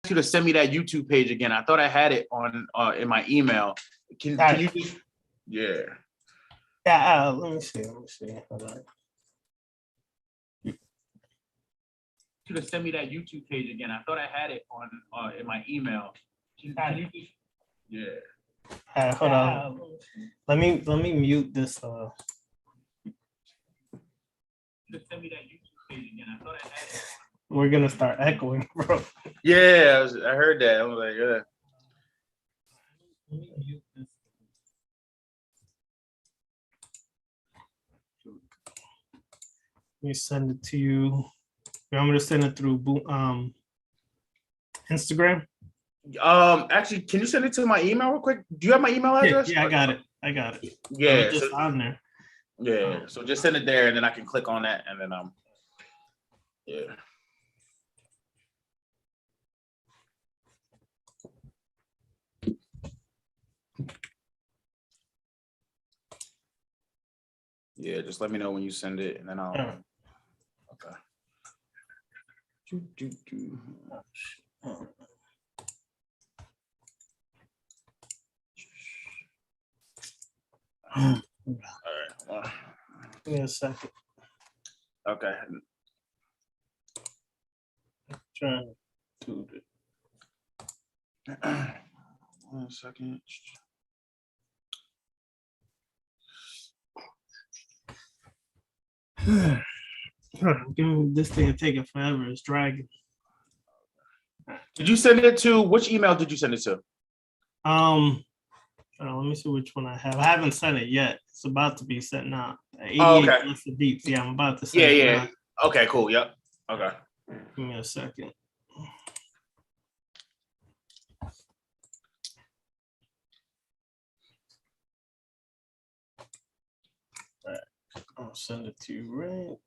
you to send me that YouTube page again. I thought I had it on in my email. Can you just, yeah. Yeah, let me see. Hold on. You to send me that YouTube page again. I thought I had it on in my email. Can you just, yeah. Hold on. Let me mute this. Just send me that YouTube page again. I thought I had it. We're gonna start echoing, bro. Yeah, I heard that. I was like, yeah. Let me mute this. Let me send it to you. I'm gonna send it through Instagram. Actually, can you send it to my email real quick? Do you have my email address? Yeah, I got it. Yeah, it's just on there. Yeah, so just send it there, and then I can click on that, and then yeah. Yeah, just let me know when you send it, and then I'll. Okay. All right. Give me a second. Okay. I'm trying to do it. 1 second. This thing is taking forever. It's dragging. Did you send it to which email did you send it to? Let me see which one I have. I haven't sent it yet. It's about to be sent now. 88Blessed Beats. Yeah, I'm about to send it. Yeah. Now. Okay, cool. Yep. Okay. Give me a second. All right. I'll send it to you right.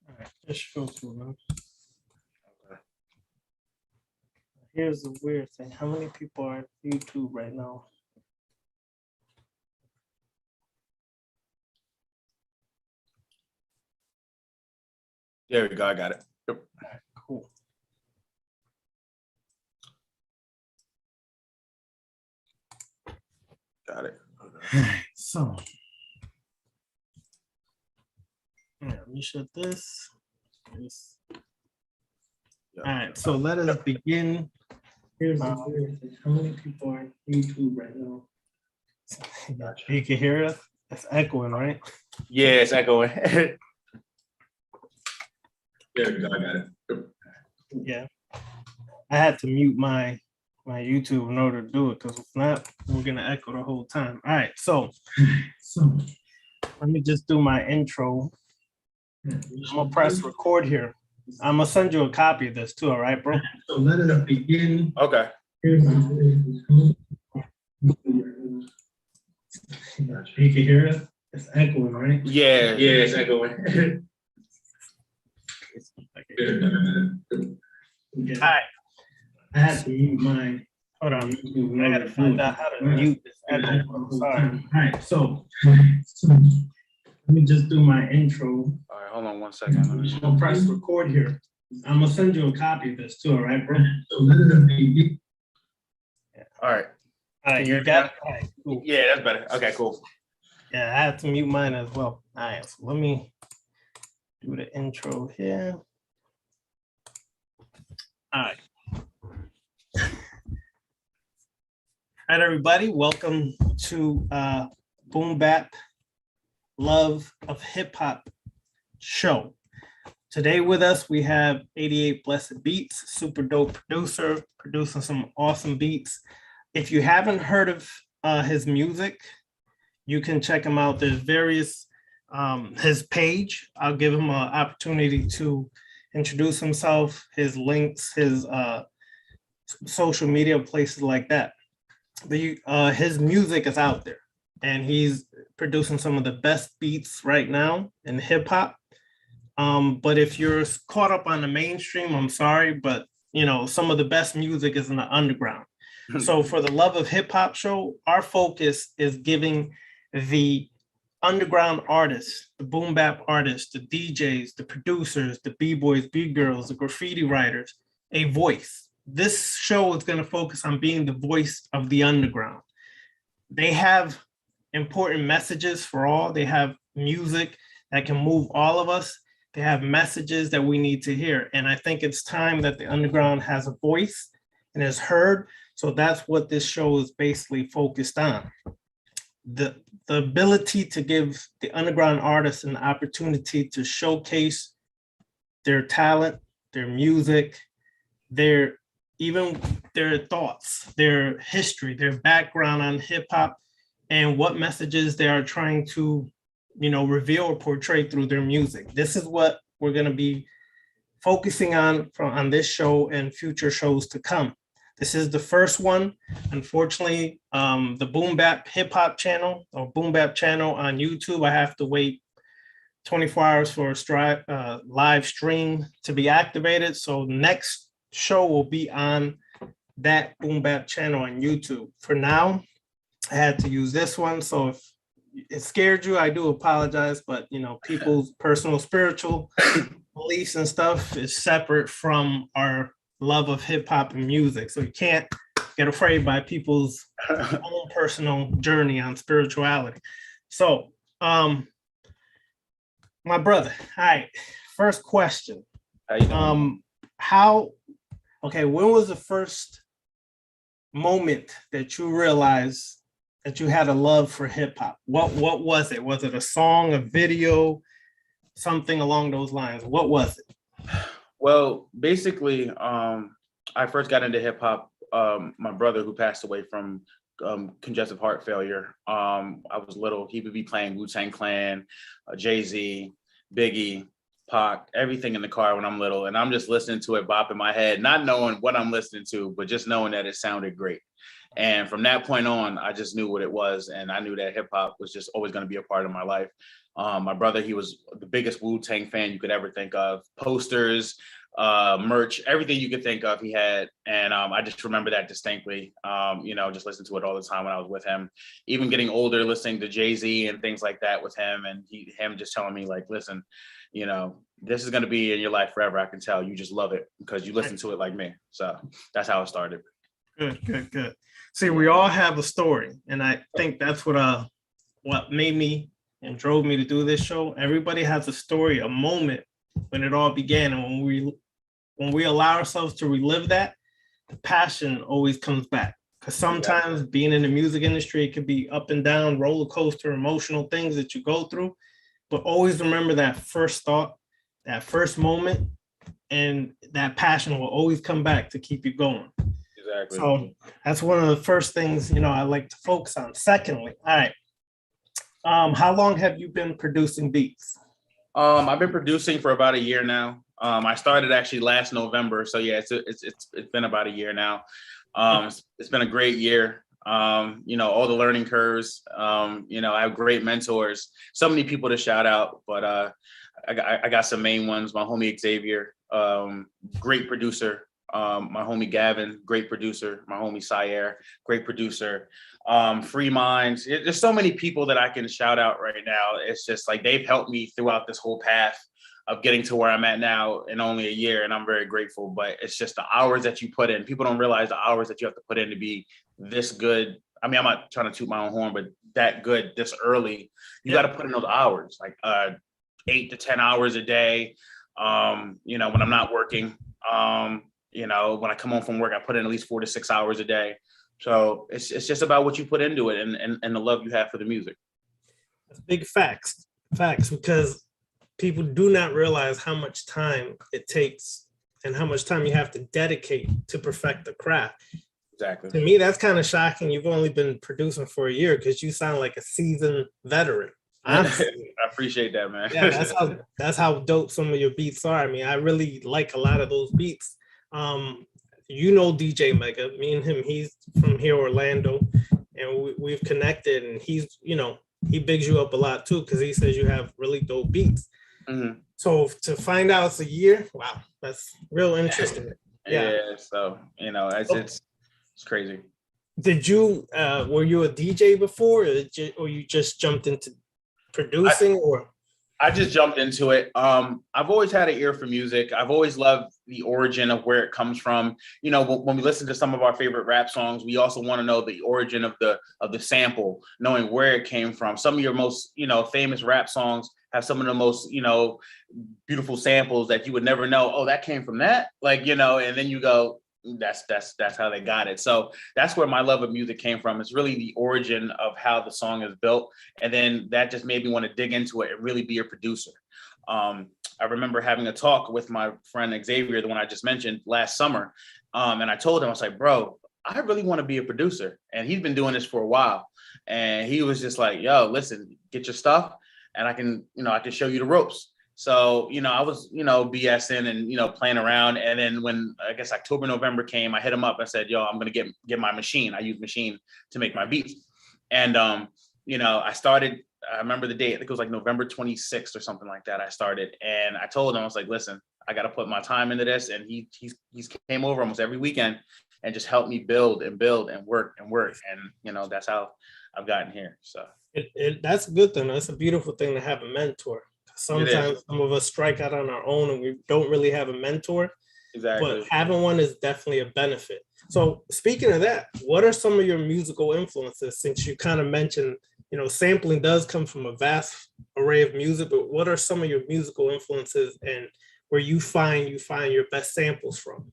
All right, just go through them. Okay. Here's the weird thing. How many people are on YouTube right now? There we go. I got it. Yep. All right, cool. Got it. Okay. So, yeah, let me shut this. Yep. All right, so let us begin. Here's the weird thing. How many people are on YouTube right now? Gotcha. You can hear us? It's echoing, right? Yeah, it's echoing. There we go. I got it. Yep. Yeah. I had to mute my YouTube in order to do it, because if not, we're gonna echo the whole time. All right, so let me just do my intro. I'm gonna press record here. I'm gonna send you a copy of this too, all right, bro? So let us begin. Okay. You can hear it? It's echoing, right? Yeah, it's echoing. All right. I had to mute mine. Hold on. I gotta find out how to mute this echo. Sorry. All right, so let me just do my intro. All right, hold on 1 second. I'm gonna press record here. I'm gonna send you a copy of this too, all right, bro? So let it be. All right. All right, you got it? All right, cool. Yeah, that's better. Okay, cool. Yeah, I have to mute mine as well. All right, so let me do the intro here. All right. All right, everybody, welcome to Boombap Love of Hip Hop show. Today with us, we have 88Blessed Beats, super dope producer, producing some awesome beats. If you haven't heard of his music, you can check him out. There's various, his page. I'll give him an opportunity to introduce himself, his links, his social media, places like that. his music is out there, and he's producing some of the best beats right now in hip hop. But if you're caught up on the mainstream, I'm sorry, but some of the best music is in the underground. So for the Love of Hip Hop show, our focus is giving the underground artists, the boom bap artists, the DJs, the producers, the B-boys, B-girls, the graffiti writers, a voice. This show is going to focus on being the voice of the underground. They have important messages for all. They have music that can move all of us. They have messages that we need to hear. And I think it's time that the underground has a voice and is heard. So that's what this show is basically focused on. The ability to give the underground artists an opportunity to showcase their talent, their music, their thoughts, their history, their background on hip hop, and what messages they are trying to, reveal or portray through their music. This is what we're going to be focusing on this show and future shows to come. This is the first one. Unfortunately, the Boombap hip hop channel or Boombap channel on YouTube, I have to wait 24 hours for a live stream to be activated. So next show will be on that Boombap channel on YouTube. For now, I had to use this one. So if it scared you, I do apologize, but people's personal spiritual beliefs and stuff is separate from our love of hip hop and music. So you can't get afraid by people's own personal journey on spirituality. So, my brother, all right, first question. How you doing? When was the first moment that you realized that you had a love for hip hop? What was it? Was it a song, a video, something along those lines? What was it? Well, basically, I first got into hip hop. My brother, who passed away from congestive heart failure, I was little. He would be playing Wu-Tang Clan, Jay-Z, Biggie, Pac, everything in the car when I'm little. And I'm just listening to it, bopping my head, not knowing what I'm listening to, but just knowing that it sounded great. And from that point on, I just knew what it was. And I knew that hip hop was just always going to be a part of my life. My brother, he was the biggest Wu-Tang fan you could ever think of. Posters, merch, everything you could think of he had. And I just remember that distinctly, just listening to it all the time when I was with him. Even getting older, listening to Jay-Z and things like that with him, and him just telling me, like, listen, this is going to be in your life forever. I can tell you just love it because you listen to it like me. So that's how it started. Good. See, we all have a story, and I think that's what made me and drove me to do this show. Everybody has a story, a moment when it all began, and when we allow ourselves to relive that, the passion always comes back. Because sometimes being in the music industry, it could be up and down, roller coaster, emotional things that you go through. But always remember that first thought, that first moment, and that passion will always come back to keep you going. Exactly. So that's one of the first things, I like to focus on. Secondly, all right. How long have you been producing beats? I've been producing for about a year now. I started actually last November. So yeah, it's been about a year now. It's been a great year. All the learning curves, I have great mentors, so many people to shout out, but I got some main ones. My homie Xavier, great producer. My homie Gavin, great producer. My homie Syer, great producer. Free Minds. There's so many people that I can shout out right now. It's just like they've helped me throughout this whole path of getting to where I'm at now in only a year, and I'm very grateful. But it's just the hours that you put in. People don't realize the hours that you have to put in to be this good. I mean, I'm not trying to toot my own horn, but that good this early. You got to put in those hours, like 8 to 10 hours a day. When I'm not working. When I come home from work, I put in at least 4 to 6 hours a day. So it's just about what you put into it and the love you have for the music. That's big facts, because people do not realize how much time it takes and how much time you have to dedicate to perfect the craft. Exactly. To me, that's kind of shocking. You've only been producing for a year because you sound like a seasoned veteran. Honestly. I appreciate that, man. Yeah, that's how dope some of your beats are. I mean, I really like a lot of those beats. you know DJ Mega. Me and him, he's from here, Orlando, and we've connected. And he's, you know, he bigs you up a lot too because he says you have really dope beats. Mhm. So to find out it's a year, wow, that's real interesting. Yeah. So you know, it's crazy. Did you were you a DJ before, or you just jumped into producing, or? I just jumped into it. I've always had an ear for music. I've always loved the origin of where it comes from. You know, when we listen to some of our favorite rap songs, we also want to know the origin of the sample, knowing where it came from. Some of your most, you know, famous rap songs have some of the most, you know, beautiful samples that you would never know. Oh, that came from that, like, you know, and then you go, that's how they got it. So that's where my love of music came from. It's really the origin of how the song is built, and then that just made me want to dig into it and really be a producer. I remember having a talk with my friend Xavier, the one I just mentioned, last summer, and I told him, I was like, bro, I really want to be a producer, and he's been doing this for a while, and he was just like, yo, listen, get your stuff and I can show you the ropes. So, you know, I was, you know, BSing and, you know, playing around. And then when I guess October, November came, I hit him up. I said, yo, I'm going to get my machine. I use machine to make my beats. And, you know, I remember the date, I think it was like November 26th or something like that. I started, and I told him, I was like, listen, I got to put my time into this. And he's came over almost every weekend and just helped me build and work. And, you know, that's how I've gotten here. So that's a good thing. That's a beautiful thing to have a mentor. Sometimes some of us strike out on our own and we don't really have a mentor. Exactly. But having one is definitely a benefit. So speaking of that, what are some of your musical influences? Since you kind of mentioned, you know, sampling does come from a vast array of music, but what are some of your musical influences and where you find your best samples from?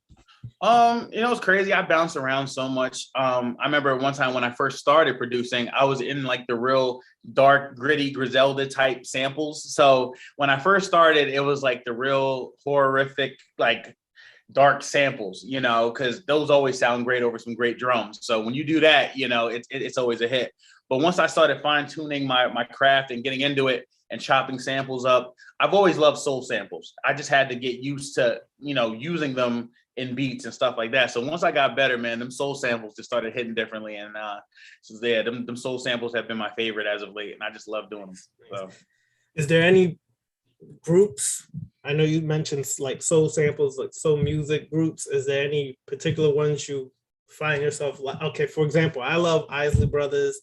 You know, it's crazy. I bounced around so much. I remember one time when I first started producing, I was in like the real dark, gritty Griselda type samples. So when I first started, it was like the real horrific, like dark samples, you know, because those always sound great over some great drums. So when you do that, you know, it's always a hit. But once I started fine tuning my craft and getting into it and chopping samples up, I've always loved soul samples. I just had to get used to, you know, using them in beats and stuff like that. So once I got better, man, them soul samples just started hitting differently. And so yeah, them soul samples have been my favorite as of late, and I just love doing them. So. Is there any groups? I know you mentioned like soul samples, like soul music groups. Is there any particular ones you find yourself like? Okay, for example, I love Isley Brothers,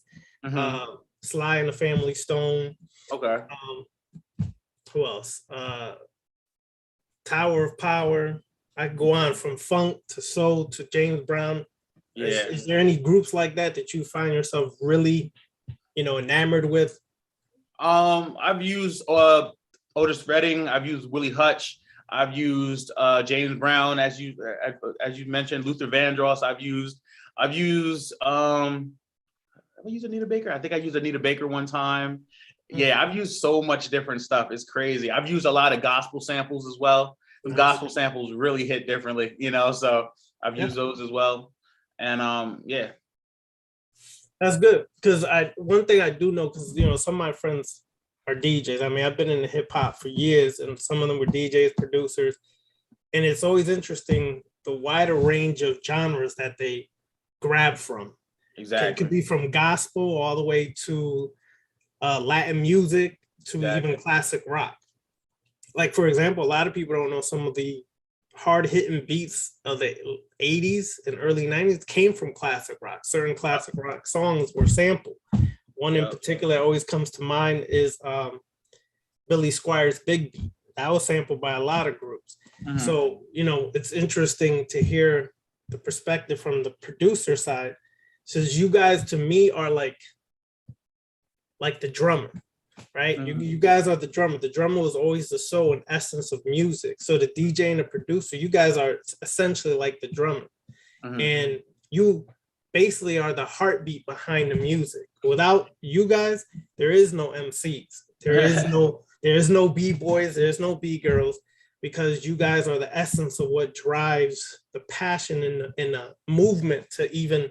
Sly and the Family Stone. Okay. Who else? Tower of Power. I go on from funk to soul to James Brown. Yeah. Is there any groups like that you find yourself really, you know, enamored with? I've used Otis Redding. I've used Willie Hutch. I've used James Brown, as you mentioned, Luther Vandross. I've used Anita Baker. I think I used Anita Baker one time. Yeah, I've used so much different stuff. It's crazy. I've used a lot of gospel samples as well. The gospel samples really hit differently, you know, so I've used those as well. And yeah. That's good, because one thing I do know, because, you know, some of my friends are DJs. I mean, I've been in the hip hop for years, and some of them were DJs, producers, and it's always interesting the wider range of genres that they grab from. Exactly. It could be from gospel all the way to Latin music to even classic rock. Like, for example, a lot of people don't know some of the hard-hitting beats of the 80s and early 90s came from classic rock. Certain classic rock songs were sampled. One in particular that always comes to mind is Billy Squier's Big Beat. That was sampled by a lot of groups. So, you know, it's interesting to hear the perspective from the producer side. Says you guys, to me, are like the drummer. Right? You guys are the drummer. The drummer was always the soul and essence of music. So the DJ and the producer, you guys are essentially like the drummer. And you basically are the heartbeat behind the music. Without you guys, there is no MCs. There is no B-boys, there's no B-girls, because you guys are the essence of what drives the passion in the movement to even,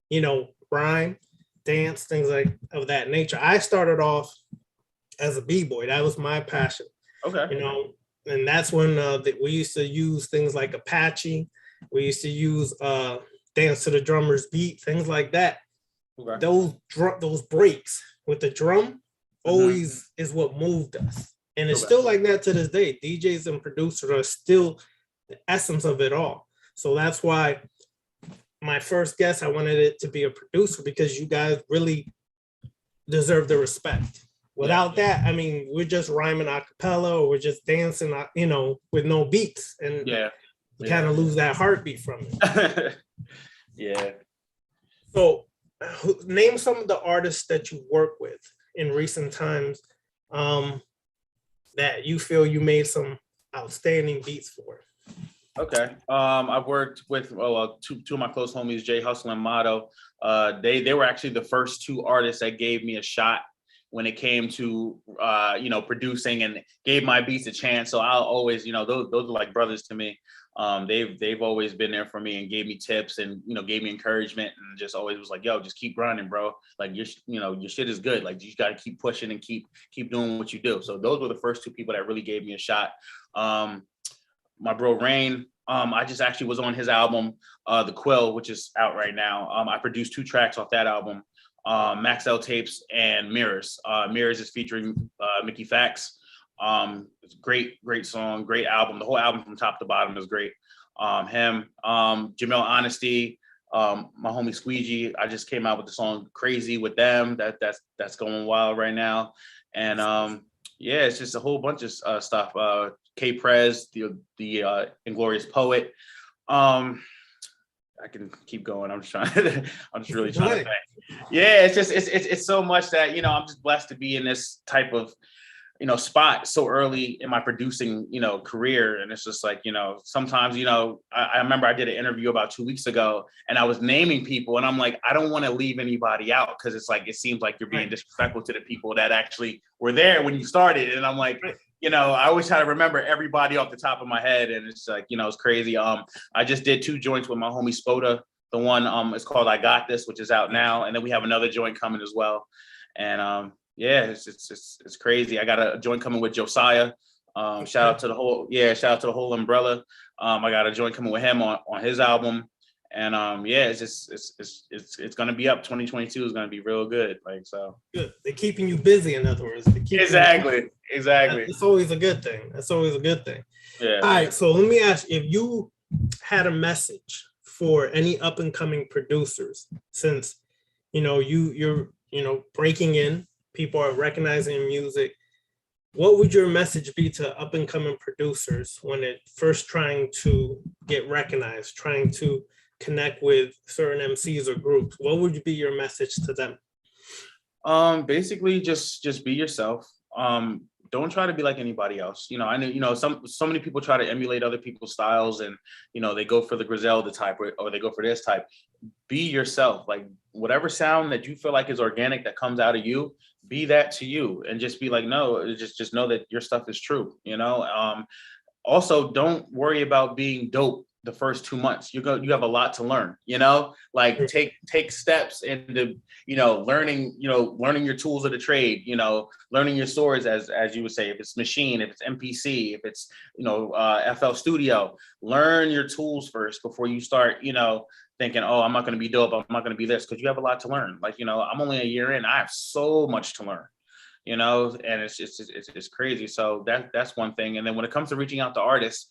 you know, rhyme, dance, things like of that nature. I started off as a B-boy. That was my passion. Okay. You know, and that's when we used to use things like Apache We used to use Dance to the Drummer's Beat, things like that. Okay. Those breaks with the drum always is what moved us. And it's still like that to this day. DJs and producers are still the essence of it all. So that's why my first guess, I wanted it to be a producer, because you guys really deserve the respect. Without that, I mean, we're just rhyming a cappella, or we're just dancing, you know, with no beats. And you kind of lose that heartbeat from it. Yeah. So name some of the artists that you work with in recent times that you feel you made some outstanding beats for. Okay. I've worked with two of my close homies, Jay Hustle and Motto. They were actually the first two artists that gave me a shot when it came to producing, and gave my beats a chance. So I'll always, those are like brothers to me. They've always been there for me and gave me tips and gave me encouragement, and just always was like, yo, just keep grinding, bro. Like your shit is good. Like you got to keep pushing and keep doing what you do. So those were the first two people that really gave me a shot. My bro Rain, I just actually was on his album, The Quill, which is out right now. I produced 2 tracks off that album, Max L Tapes and Mirrors. Mirrors is featuring Mickey Fax. It's great song, great album. The whole album from top to bottom is great. Him, Jamel Honesty, my homie Squeegee. I just came out with the song Crazy with them. That's going wild right now. And it's just a whole bunch of stuff. K Prez, the Inglorious Poet. I can keep going. I'm just really trying to think. Yeah, it's so much that I'm just blessed to be in this type of spot so early in my producing career. And it's just like sometimes I remember I did an interview about 2 weeks ago, and I was naming people, and I'm like, I don't want to leave anybody out, because it's like it seems like you're being disrespectful to the people that actually were there when you started. And I'm like, I always try to remember everybody off the top of my head, and it's like it's crazy. I just did 2 joints with my homie Spoda. The one is called I Got This, which is out now, and then we have another joint coming as well. And it's crazy. I got a joint coming with Josiah. Shout out to the whole umbrella. I got a joint coming with him on his album. And it's gonna be up. 2022 is gonna be real good. Like, so good. They're keeping you busy, in other words. Exactly. It's always a good thing. Yeah. All right. So let me ask, if you had a message for any up and coming producers, since you're breaking in, people are recognizing your music, what would your message be to up and coming producers when they're first trying to get recognized, trying to connect with certain MCs or groups? What would be your message to them? Basically just be yourself. Don't try to be like anybody else. I know, so many people try to emulate other people's styles, and, they go for the Griselda type or they go for this type. Be yourself. Like, whatever sound that you feel like is organic that comes out of you, be that to you, and just be like, no, just know that your stuff is true. Also, don't worry about being dope the first 2 months. You have a lot to learn, like take steps into, learning your tools of the trade, learning your swords, as you would say, if it's machine, if it's MPC, if it's, FL Studio, learn your tools first before you start, thinking, oh, I'm not going to be dope, I'm not going to be this, because you have a lot to learn. Like, I'm only a year in, I have so much to learn, and it's crazy. So that's one thing. And then when it comes to reaching out to artists,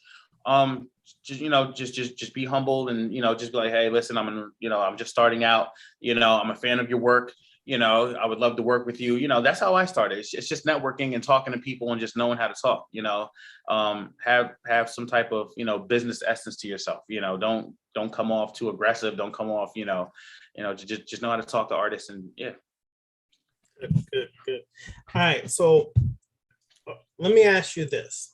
just be humble, and just be like, hey, listen, I'm just starting out, I'm a fan of your work, I would love to work with you. That's how I started. It's just networking and talking to people and just knowing how to talk. Have some type of business essence to yourself. Don't come off too aggressive, don't come off just know how to talk to artists. And Good. All right, so let me ask you this.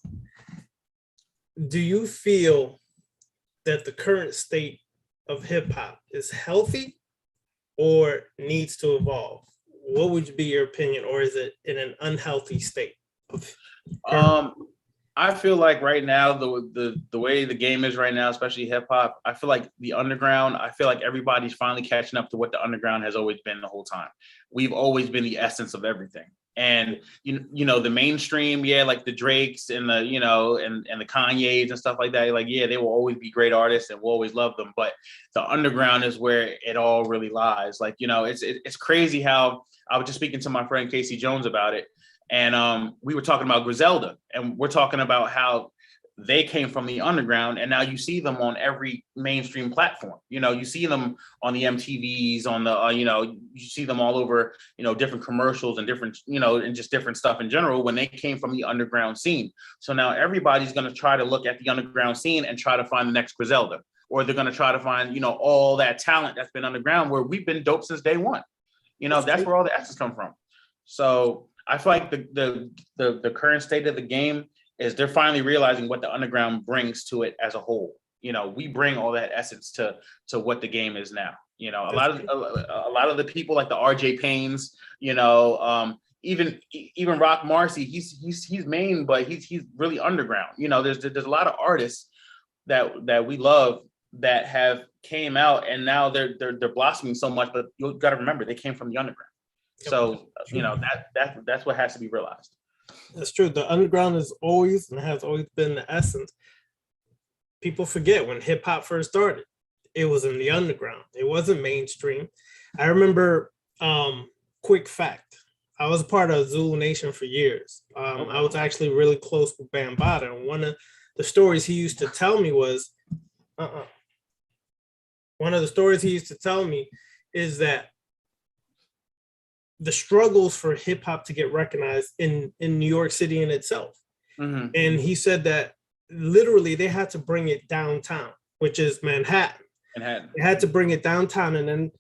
Do you feel that the current state of hip hop is healthy or needs to evolve? What would be your opinion, or is it in an unhealthy state? I feel like right now, the way the game is right now, especially hip hop, I feel like the underground, I feel like everybody's finally catching up to what the underground has always been the whole time. We've always been the essence of everything. And you know, the mainstream, yeah, like the Drakes and the, you know, and the Kanyes and stuff like that, like, yeah, they will always be great artists and we'll always love them. But the underground is where it all really lies. Like, you know, it's crazy how I was just speaking to my friend Casey Jones about it. And we were talking about Griselda, and we're talking about how they came from the underground, and now you see them on every mainstream platform. You know, you see them on the MTVs, on the, you know, you see them all over, you know, different commercials and different, you know, and just different stuff in general when they came from the underground scene. So now everybody's going to try to look at the underground scene and try to find the next Griselda, or they're going to try to find, you know, all that talent that's been underground where we've been dope since day one. You know, that's where all the assets come from. So I feel like the current state of the game is they're finally realizing what the underground brings to it as a whole. You know, we bring all that essence to what the game is now. You know, a lot of the people like the RJ Paynes, you know, even Rock Marcy, he's main, but he's really underground. You know, there's a lot of artists that we love that have came out and now they're blossoming so much, but you got to remember they came from the underground. So, you know, that's what has to be realized. That's true. The underground is always and has always been the essence. People forget when hip hop first started, it was in the underground. It wasn't mainstream. I remember, quick fact, I was part of Zulu Nation for years. I was actually really close with Bambaataa, and one of the stories he used to tell me was, one of the stories he used to tell me is that the struggles for hip hop to get recognized in New York City in itself. Mm-hmm. And he said that literally they had to bring it downtown, which is Manhattan. They had to bring it downtown. And then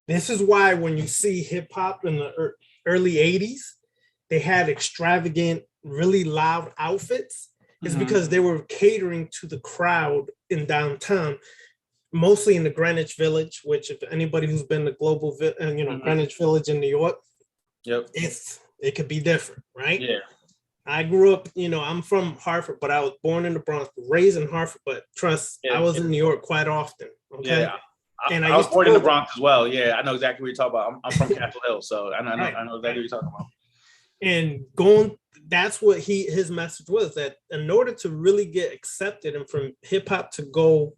this is why when you see hip hop in the early 80s, they had extravagant, really loud outfits. It's because they were catering to the crowd in downtown, mostly in the Greenwich Village, which if anybody who's been to global, Greenwich Village in New York, it could be different, right? Yeah. I grew up, I'm from Hartford, but I was born in the Bronx, raised in Hartford, but I was in New York quite often. Okay. Yeah. I was born in the Bronx as well. Yeah, I know exactly what you're talking about. I'm from Capitol Hill, so I know exactly what you're talking about. And that's what his message was, that in order to really get accepted and from hip hop to go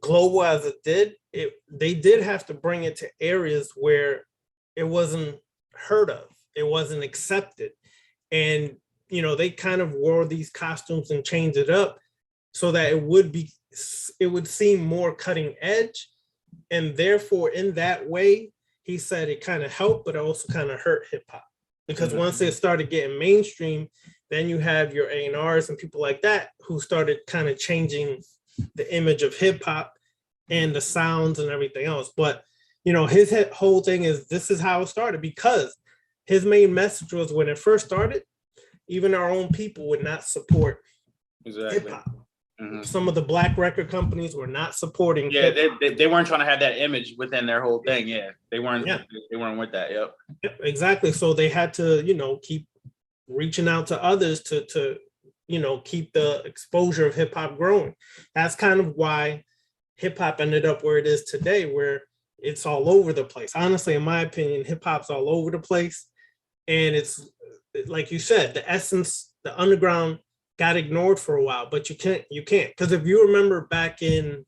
global as it did, they did have to bring it to areas where it wasn't heard of, it wasn't accepted. And they kind of wore these costumes and changed it up so that it would seem more cutting edge. And therefore, in that way, he said it kind of helped, but it also kind of hurt hip hop. Because once it started getting mainstream, then you have your A&Rs and people like that who started kind of changing the image of hip hop and the sounds and everything else. But, his whole thing is, this is how it started, because his main message was, when it first started, even our own people would not support hip hop. Mm-hmm. Some of the black record companies were not supporting. Yeah, they weren't trying to have that image within their whole thing. Yeah, they weren't. Yeah. They weren't with that. Yep. Exactly. So they had to, keep reaching out to others to keep the exposure of hip hop growing. That's kind of why hip hop ended up where it is today, where it's all over the place. Honestly, in my opinion, hip hop's all over the place, and it's like you said, the essence, the underground got ignored for a while, but you can't, because if you remember back in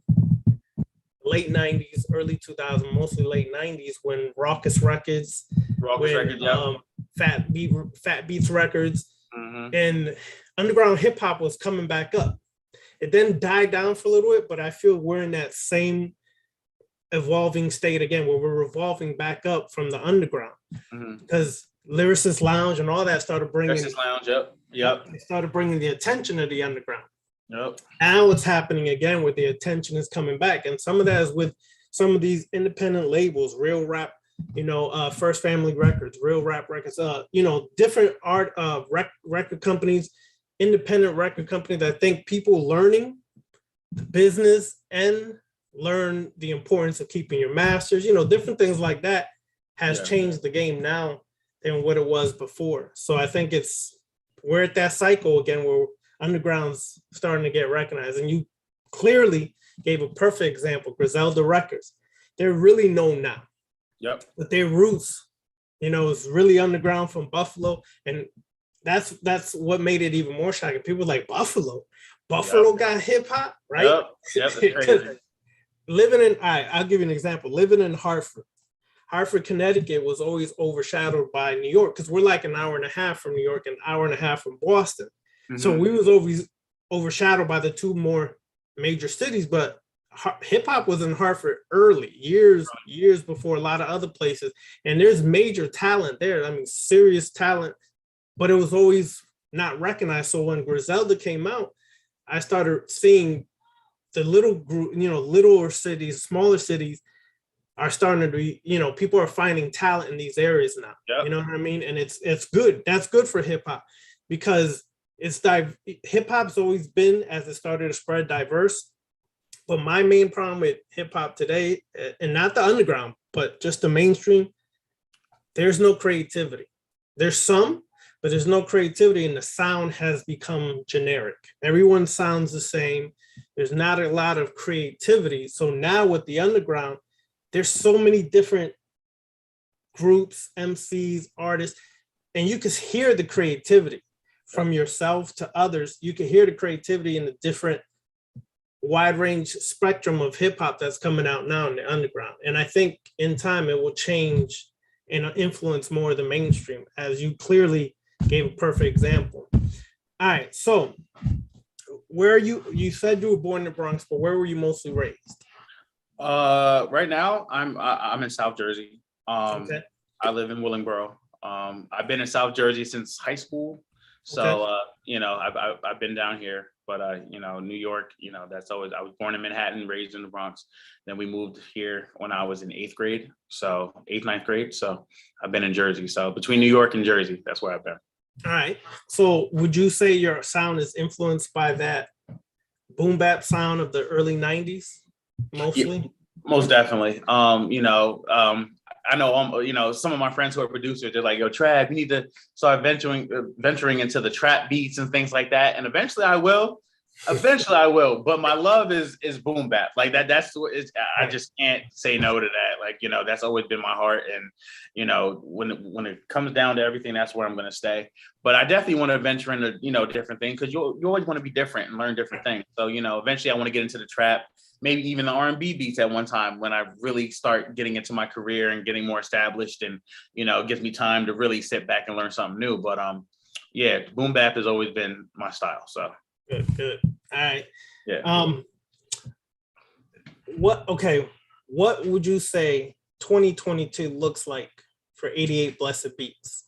late 90s, early 2000s, mostly late 90s, when Raucous Records, Fat Beats Records, and underground hip hop was coming back up. It then died down for a little bit, but I feel we're in that same evolving state again, where we're revolving back up from the underground, because Lyricist Lounge and all that started bringing. Lyricist Lounge, yep. They started bringing the attention to the underground. Yep. Now what's happening again with the attention is coming back, and some of that is with some of these independent labels, Real Rap, First Family Records, Real Rap Records, different art record companies, independent record companies. I think people learning the business and learn the importance of keeping your masters, different things like that has changed the game now than what it was before. So I think we're at that cycle again where underground's starting to get recognized. And you clearly gave a perfect example, Griselda Records. They're really known now. Yep. But their roots You know, it's really underground from Buffalo, and that's what made it even more shocking. People were like Buffalo got hip hop, right? Yep, it's crazy. Living in, I'll give you an example. Living in Hartford, Connecticut was always overshadowed by New York because we're like an hour and a half from New York, an hour and a half from Boston. So we was always overshadowed by the two more major cities, but hip hop was in Hartford early, years before a lot of other places. And there's major talent there. I mean, serious talent, but it was always not recognized. So when Griselda came out, I started seeing the little group, littler cities, smaller cities are starting to be, people are finding talent in these areas now. Yep. You know what I mean? And it's good. That's good for hip hop because hip hop's always been, as it started to spread, diverse. But my main problem with hip hop today, and not the underground, but just the mainstream, there's no creativity. There's some, but there's no creativity, and the sound has become generic. Everyone sounds the same. There's not a lot of creativity. So now with the underground, there's so many different groups, MCs, artists, and you can hear the creativity from yourself to others. You can hear the creativity in the different wide range spectrum of hip hop that's coming out now in the underground. And I think in time it will change and influence more of the mainstream, as you clearly gave a perfect example. All right, so where are you said you were born in the Bronx, but where were you mostly raised? Right now I'm in South Jersey. Okay. I live in Willingboro. I've been in South Jersey since high school. So I've been down here, but New York, that's always, I was born in Manhattan, raised in the Bronx. Then we moved here when I was in 8th grade. So 8th, 9th grade. So I've been in Jersey. So between New York and Jersey, that's where I've been. All right. So would you say your sound is influenced by that boom bap sound of the early 90s mostly? Yeah, most definitely. I know, some of my friends who are producers, they're like, yo, Trav, you need to start venturing into the trap beats and things like that. And eventually I will. But my love is boom bap. Like that's what I just can't say no to that. Like, that's always been my heart. And, when it comes down to everything, that's where I'm going to stay. But I definitely want to venture into, different things, because you always want to be different and learn different things. So, eventually I want to get into the trap, maybe even the R&B beats at one time when I really start getting into my career and getting more established, and, gives me time to really sit back and learn something new. But boom bap has always been my style. So. Good. All right. Yeah. What would you say 2022 looks like for 88 Blessed Beats?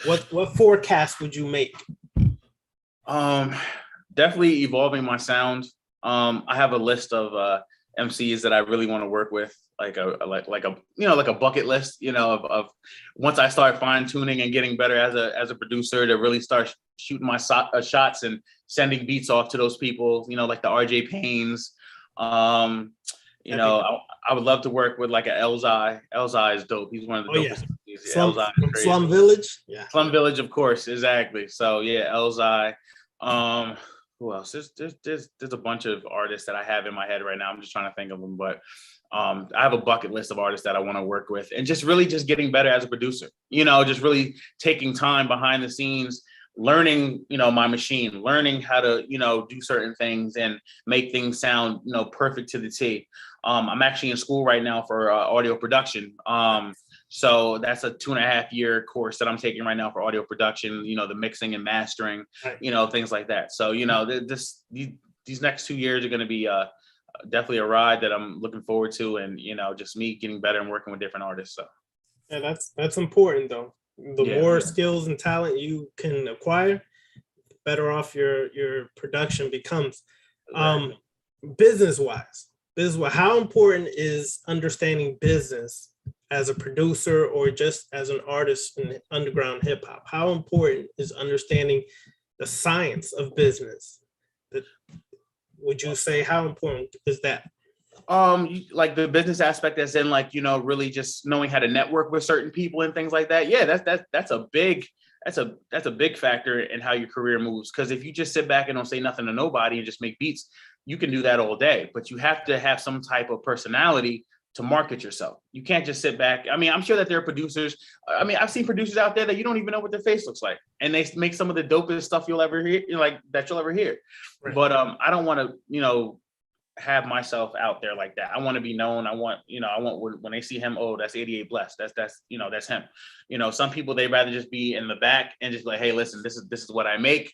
What forecast would you make? Definitely evolving my sound. I have a list of MCs that I really want to work with, like a bucket list, of once I start fine tuning and getting better as a producer, to really start shooting my shots and sending beats off to those people, like the RJ Paynes. I would love to work with like a Elzai. Elzai is dope. He's one of the dopest. Slum Village. Yeah. Slum Village, of course, exactly. So yeah, Elzai. Who else? There's a bunch of artists that I have in my head right now. I'm just trying to think of them, but I have a bucket list of artists that I want to work with, and just getting better as a producer. Just really taking time behind the scenes, learning, my machine, learning how to, do certain things and make things sound, perfect to the T. I'm actually in school right now for audio production. So that's a 2.5-year course that I'm taking right now for audio production, the mixing and mastering, things like that. So, these next 2 years are going to be definitely a ride that I'm looking forward to, and, just me getting better and working with different artists. So. Yeah, that's important though. The more skills and talent you can acquire, the better off your production becomes. Exactly. Business-wise, how important is understanding business as a producer or just as an artist in underground hip hop? How important is understanding the science of business? Would you say, how important is that? Like the business aspect, as in like, really just knowing how to network with certain people and things like that. Yeah, that's a big factor in how your career moves. Because if you just sit back and don't say nothing to nobody and just make beats, you can do that all day. But you have to have some type of personality to market yourself. You can't just sit back. I mean, I'm sure that there are producers. I mean, I've seen producers out there that you don't even know what their face looks like, and they make some of the dopest stuff you'll ever hear, that you'll ever hear. Right. But I don't want to, have myself out there like that. I want to be known. I want when they see him, oh, that's 88Blessed. That's him. Some people, they rather just be in the back and just like, hey, listen, this is what I make.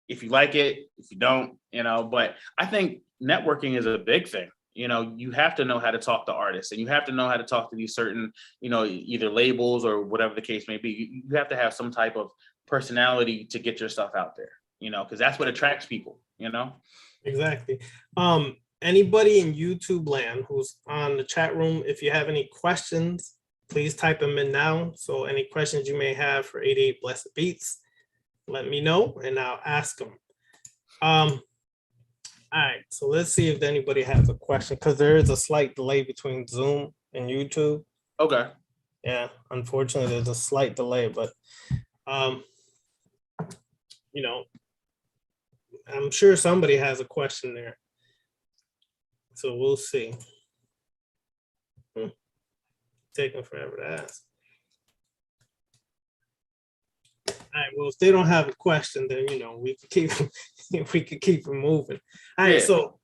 If you like it, if you don't, but I think networking is a big thing. You have to know how to talk to artists, and you have to know how to talk to these certain, either labels or whatever the case may be. You have to have some type of personality to get your stuff out there, because that's what attracts people, Exactly. Anybody in YouTube land who's on the chat room, if you have any questions, please type them in now. So any questions you may have for 88Blessed Beats, let me know and I'll ask them. All right, so let's see if anybody has a question, because there is a slight delay between Zoom and YouTube. Okay. Yeah, unfortunately, there's a slight delay, but I'm sure somebody has a question there. So we'll see. Taking forever to ask. All right. Well, if they don't have a question, then we could keep it moving. All right. Yeah. So,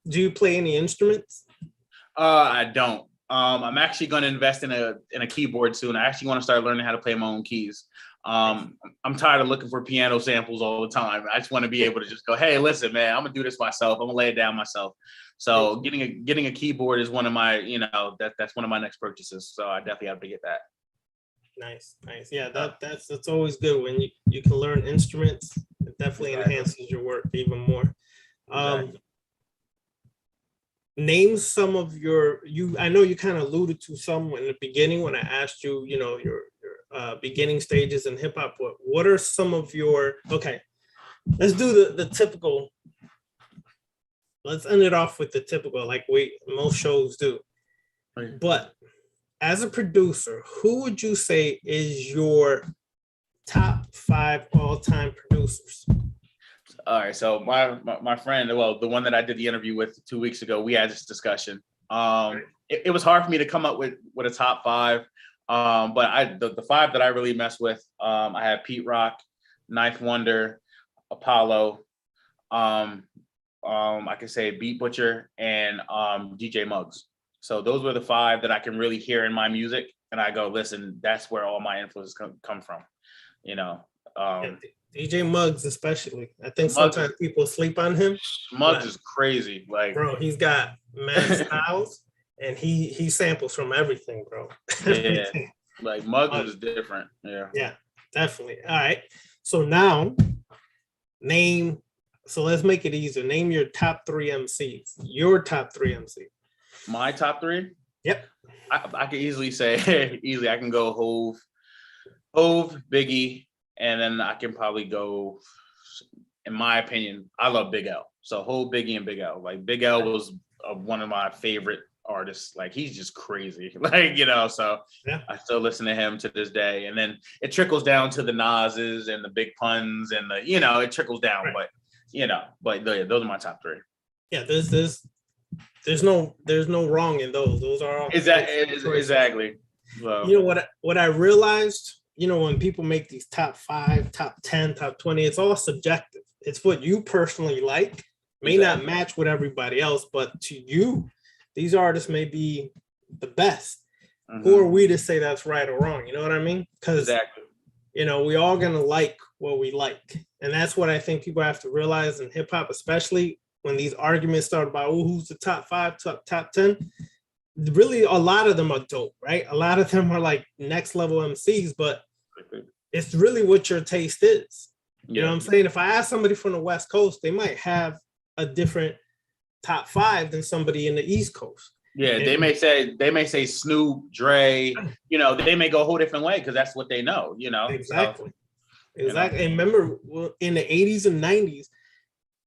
do you play any instruments? I don't. I'm actually going to invest in a keyboard soon. I actually want to start learning how to play my own keys. I'm tired of looking for piano samples all the time. I just want to be able to just go, hey, listen, man, I'm gonna do this myself. I'm gonna lay it down myself. So getting a keyboard is one of my, that's one of my next purchases. So I definitely have to get that. Nice. Yeah, that's always good when you can learn instruments. It definitely enhances your work even more. Name some of I know you kind of alluded to some in the beginning when I asked you, your beginning stages in hip hop. What are some of okay, let's do the typical. Let's end it off with the typical, like most shows do. Right. But as a producer, who would you say is your top 5 all-time producers? All right, so my friend, well, the one that I did the interview with 2 weeks ago, we had this discussion. It was hard for me to come up with a top 5, but the 5 that I really mess with, I have Pete Rock, Ninth Wonder, Apollo, I could say Beat Butcher, and DJ Muggs. So those were the 5 that I can really hear in my music, and I go, listen, that's where all my influences come from, DJ Muggs especially. I think sometimes people sleep on him. Muggs is crazy. Like, bro, he's got mad styles, and he samples from everything, bro. Yeah, like Muggs is different. Yeah, definitely. All right. So now so let's make it easier. Name your top 3 MCs. Your top 3 MCs. My top 3? Yep. I can easily say, I can go Hove, Biggie, and then I can probably go, in my opinion, I love Big L. So Hove, Biggie, and Big L. Like, Big L was one of my favorite artists. Like, he's just crazy. Like, so yeah. I still listen to him to this day. And then it trickles down to the Nas's and the Big Puns and it trickles down. Right. But those are my top 3. Yeah, there's no wrong in those. Those are all exactly. So. What I realized, when people make these top 5, top 10, top 20, it's all subjective. It's what you personally like. May not match with everybody else, but to you, these artists may be the best. Mm-hmm. Who are we to say that's right or wrong? You know what I mean? Because we all gonna like what we like, and that's what I think people have to realize in hip hop, especially when these arguments start about who's the top 5, top 10. Really, a lot of them are dope, right? A lot of them are like next level MCs, but it's really what your taste is. You know what I'm saying? If I ask somebody from the West Coast, they might have a different top 5 than somebody in the East Coast. Yeah, they may say Snoop, Dre, they may go a whole different way because that's what they know, Exactly. So, exactly. And remember, in the 80s and 90s,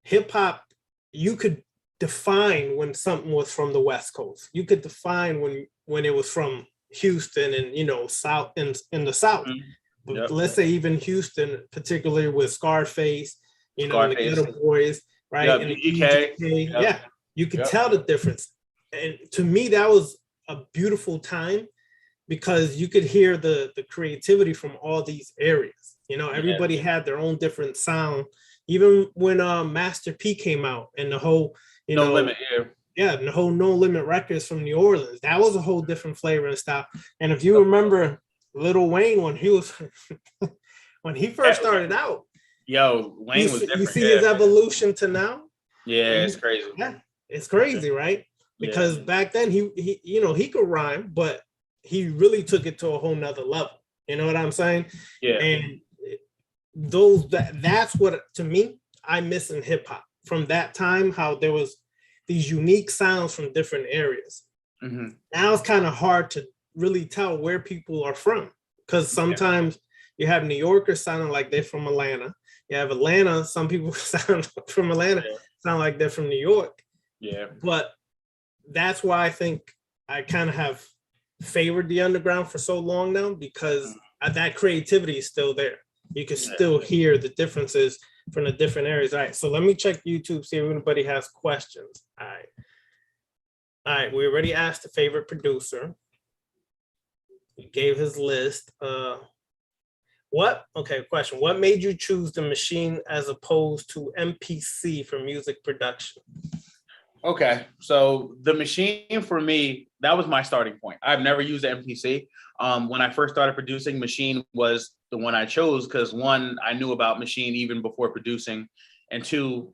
hip hop, you could define when something was from the West Coast. You could define when it was from Houston and South in the South. Mm-hmm. Yep. Let's say even Houston, particularly with Scarface, and the Ghetto Boys, right? Yeah, and EK. Yeah, you could tell the difference. and to me, that was a beautiful time because you could hear the creativity from all these areas. You know, everybody had their own different sound. Even when Master P came out and the whole, No Limit, yeah, and the whole No Limit Records from New Orleans, that was a whole different flavor and style. And if you remember Lil Wayne when he was when he first started out, Wayne was different. You see his evolution to now. Yeah, it's crazy. Yeah, it's crazy, right? Because back then he you know, he could rhyme, but he really took it to a whole nother level. You know what I'm saying? Yeah. And that's what, to me, I miss in hip hop from that time, how there was these unique sounds from different areas. Mm-hmm. Now it's kind of hard to really tell where people are from, because sometimes you have New Yorkers sounding like they're from Atlanta. You have Atlanta, some people sound from Atlanta sound like they're from New York. Yeah. But that's why I think I kind of have favored the underground for so long now, because that creativity is still there. You can still hear the differences from the different areas. All right, so let me check YouTube, see if anybody has questions. All right, we already asked the favorite producer. He gave his list. Question. What made you choose the machine as opposed to MPC for music production? Okay, so the machine for me, that was my starting point. I've never used the MPC. When I first started producing, Machine was the one I chose because, one, I knew about Machine even before producing, and two,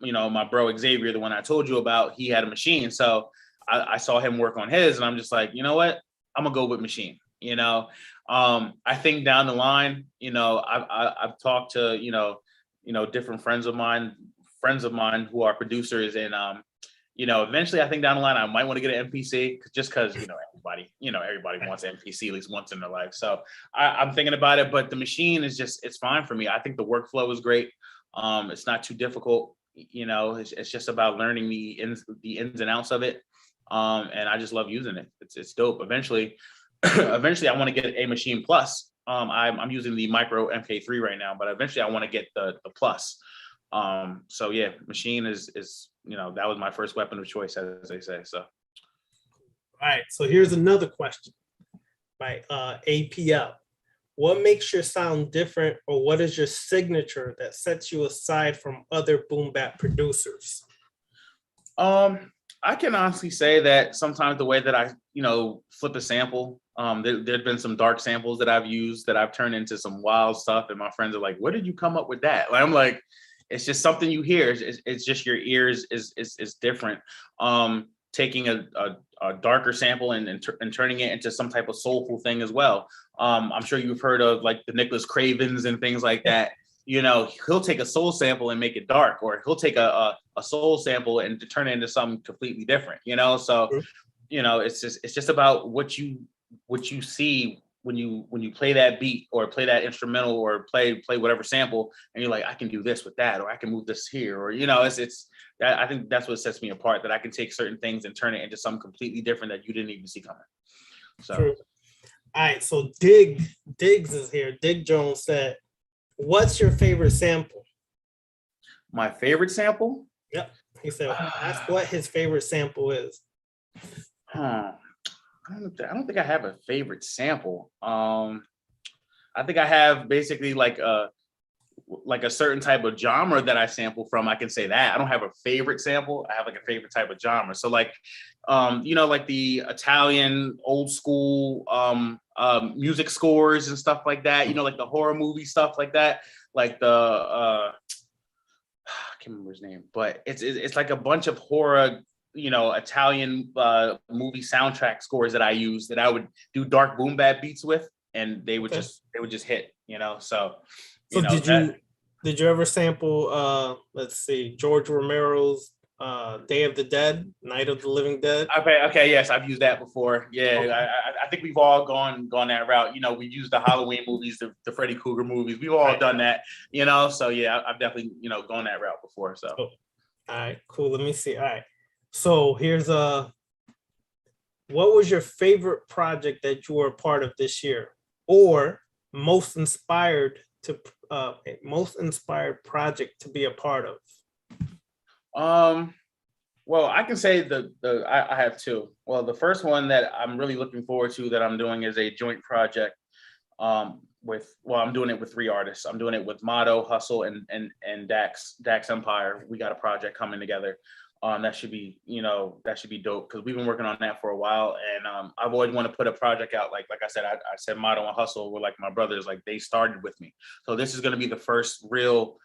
you know, my bro Xavier, the one I told you about, he had a Machine. So I saw him work on his, and I'm just like, you know what, I'm gonna go with Machine. You know, I think down the line, you know, I've talked to different friends of mine who are producers, and you know, eventually I think down the line I might want to get an MPC just because, you know, everybody wants MPC at least once in their life. So I'm thinking about it, but the Machine is it's fine for me. I think the workflow is great. It's not too difficult. You know, it's just about learning the ins and outs of it. And I just love using it. It's dope. Eventually I want to get a Machine Plus. I'm using the Micro MK3 right now, but eventually I want to get the Plus. So yeah, Machine is you know, that was my first weapon of choice, as they say. So, all right. So here's another question by APL. What makes your sound different, or what is your signature that sets you aside from other boom bap producers? I can honestly say that sometimes the way that I, you know, flip a sample, there've been some dark samples that I've used that I've turned into some wild stuff, and my friends are like, "Where did you come up with that?" Like, I'm like, it's just something you hear. It's just your ears is different. Taking a darker sample and turning it into some type of soulful thing as well. I'm sure you've heard of like the Nicholas Cravens and things like that. You know, he'll take a soul sample and make it dark, or he'll take a soul sample and to turn it into something completely different. You know, so you know, it's just about what you see when you play that beat or play that instrumental or play whatever sample, and you're like, I can do this with that, or I can move this here, or, you know, it's I think that's what sets me apart, that I can take certain things and turn it into something completely different that you didn't even see coming. So, true. All right, so Diggs is here. Dig Jones said, what's your favorite sample? My favorite sample? Yep. He said, ask what his favorite sample is. I don't think I have a favorite sample. I think I have basically like a certain type of genre that I sample from. I can say that. I don't have a favorite sample. I have like a favorite type of genre. So like, you know, like the Italian old school music scores and stuff like that. You know, like the horror movie stuff like that. Like the I can't remember his name, but it's like a bunch of horror, you know, Italian movie soundtrack scores that I use, that I would do dark boom bap beats with, and they would just hit, you know. So did you ever sample let's see, George Romero's Day of the Dead, Night of the Living Dead? Okay, yes, I've used that before. Yeah, okay. I think we've all gone that route. You know, we used the Halloween movies, the Freddy Krueger movies. We've all done that, you know. So yeah, I've definitely, you know, gone that route before. So all right, cool. Let me see. All right. So here's what was your favorite project that you were a part of this year, or most inspired project to be a part of? Well, I can say I have two. Well, the first one that I'm really looking forward to that I'm doing is a joint project I'm doing it with three artists. I'm doing it with Motto, Hustle, and Dax Empire. We got a project coming together. That should be dope because we've been working on that for a while, and I've always wanted to put a project out. Like I said, I said Motto and Hustle were like my brothers. Like they started with me, so this is going to be the first real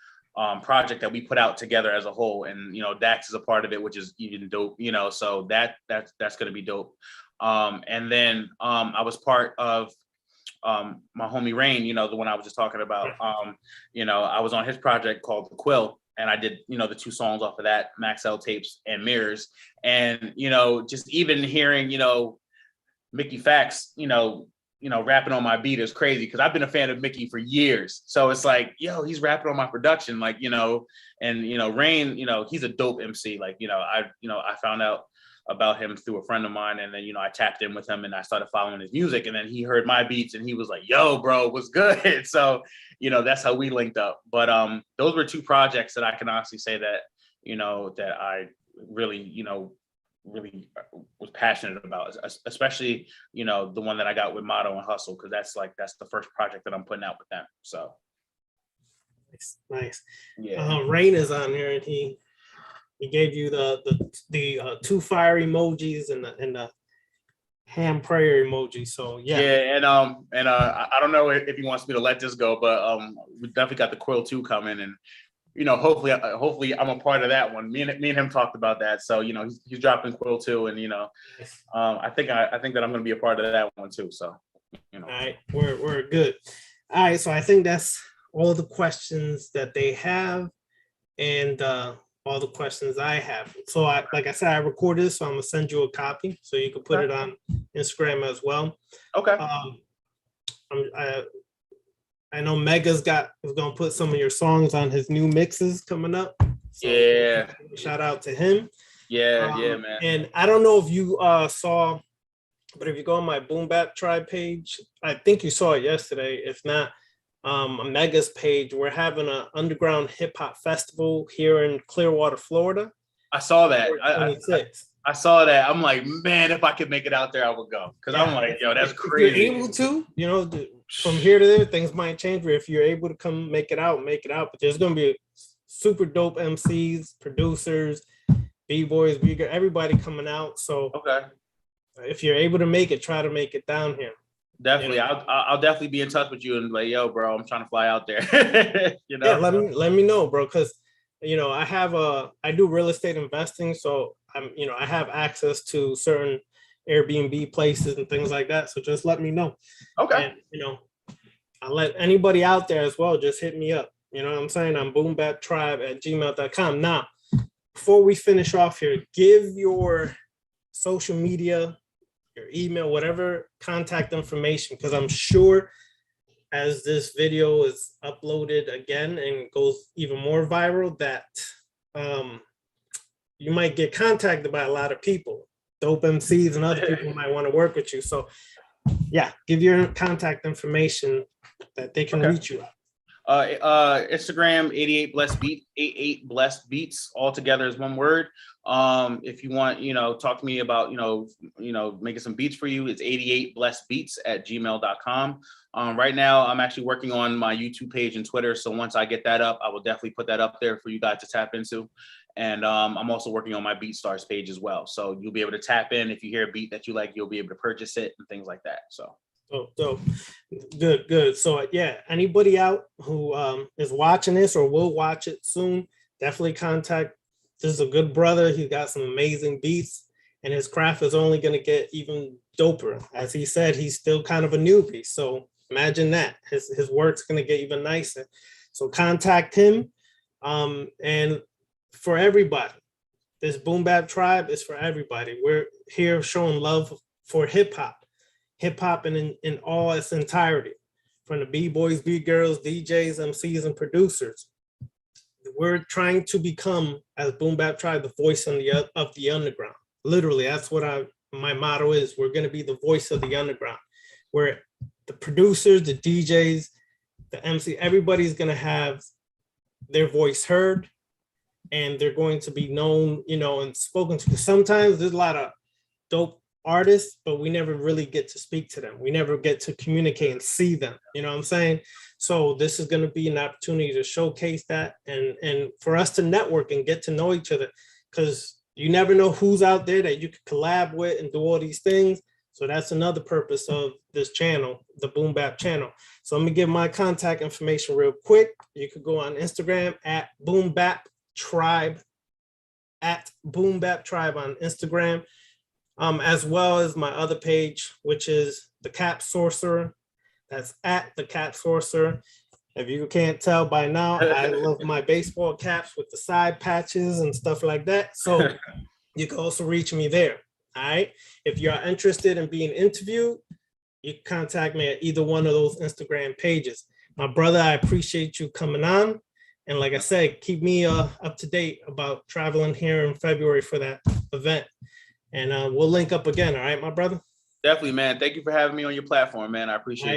project that we put out together as a whole. And Dax is a part of it, which is even dope. So that's going to be dope. And then I was part of my homie Rain, the one I was just talking about. I was on his project called The Quill, and I did, the two songs off of that, Max L Tapes and Mirrors. And, just even hearing, Mickey Fax, rapping on my beat is crazy because I've been a fan of Mickey for years. So it's like, he's rapping on my production, like, and Rain, he's a dope MC. Like, I found out about him through a friend of mine, and then I tapped in with him and I started following his music, and then he heard my beats and he was like, yo bro, what's good? So that's how we linked up. But those were two projects that I can honestly say that that I really really was passionate about, especially the one that I got with Motto and Hustle, because that's the first project that I'm putting out with them. So nice. Yeah. Rain is on here, and he gave you the two fire emojis and the hand prayer emoji. So yeah. Yeah, and I don't know if he wants me to let this go, but we definitely got the Quill 2 coming, and hopefully I'm a part of that one. Me and him talked about that. So he's dropping Quill 2, and I think that I'm going to be a part of that one too. So All right, we're good. All right, so I think that's all the questions that they have, and all the questions I have. So like I said, I recorded this, so I'm gonna send you a copy so you can put it on Instagram as well. Okay. I know Mega's is gonna put some of your songs on his new mixes coming up. So yeah. Shout out to him. Yeah, man. And I don't know if you saw, but if you go on my Boombap Tribe page, I think you saw it yesterday. If not, Mega's page, we're having an underground hip hop festival here in Clearwater, Florida. I saw that. I saw that. I'm like, man, if I could make it out there, I would go. Because I'm like, yo, that's crazy. If you're able to, from here to there, things might change. But if you're able to come make it out. But there's going to be super dope MCs, producers, B-boys, everybody coming out. So if you're able to make it, try to make it down here. Definitely. I'll definitely be in touch with you and like, yo, bro, I'm trying to fly out there. Yeah, let me know, bro. Because I do real estate investing, so I have access to certain Airbnb places and things like that. So just let me know. Okay. And, I'll let anybody out there as well. Just hit me up. You know what I'm saying? I'm boombaptribe@gmail.com. Now, before we finish off here, give your social media, your email, whatever contact information, because I'm sure as this video is uploaded again and goes even more viral, that you might get contacted by a lot of people, dope MCs and other people might want to work with you. So yeah, give your contact information that they can reach you. Instagram 88Blessed Beats, all together is one word. If you want, talk to me about, making some beats for you, it's 88blessedbeats@gmail.com. Right now, I'm actually working on my YouTube page and Twitter. So once I get that up, I will definitely put that up there for you guys to tap into. And I'm also working on my BeatStars page as well. So you'll be able to tap in. If you hear a beat that you like, you'll be able to purchase it and things like that. So. Oh, good. So yeah, anybody out who is watching this or will watch it soon, definitely contact. This is a good brother. He's got some amazing beats, and his craft is only going to get even doper. As he said, he's still kind of a newbie. So imagine that his work's going to get even nicer. So contact him. And for everybody, this Boombap Tribe is for everybody. We're here showing love for hip hop in all its entirety, from the B-boys, B-girls, DJs, MCs, and producers. We're trying to become, as Boombap Tribe, the voice of the underground. Literally, that's what my motto is. We're going to be the voice of the underground, where the producers, the DJs, the MC, everybody's going to have their voice heard, and they're going to be known, you know, and spoken to. Because sometimes there's a lot of dope artists, but we never really get to speak to them. We never get to communicate and see them. You know what I'm saying? So this is going to be an opportunity to showcase that and for us to network and get to know each other, because you never know who's out there that you could collab with and do all these things. So that's another purpose of this channel, the Boombap channel. So let me give my contact information real quick. You could go on Instagram at Boombap Tribe, at Boombap Tribe on Instagram, as well as my other page, which is the Cap Sorcerer. That's at the Cap Sorcerer. If you can't tell by now, I love my baseball caps with the side patches and stuff like that. So you can also reach me there. All right. If you're interested in being interviewed, you can contact me at either one of those Instagram pages. My brother, I appreciate you coming on. And like I said, keep me up to date about traveling here in February for that event. And we'll link up again. All right, my brother? Definitely, man. Thank you for having me on your platform, man. I appreciate it.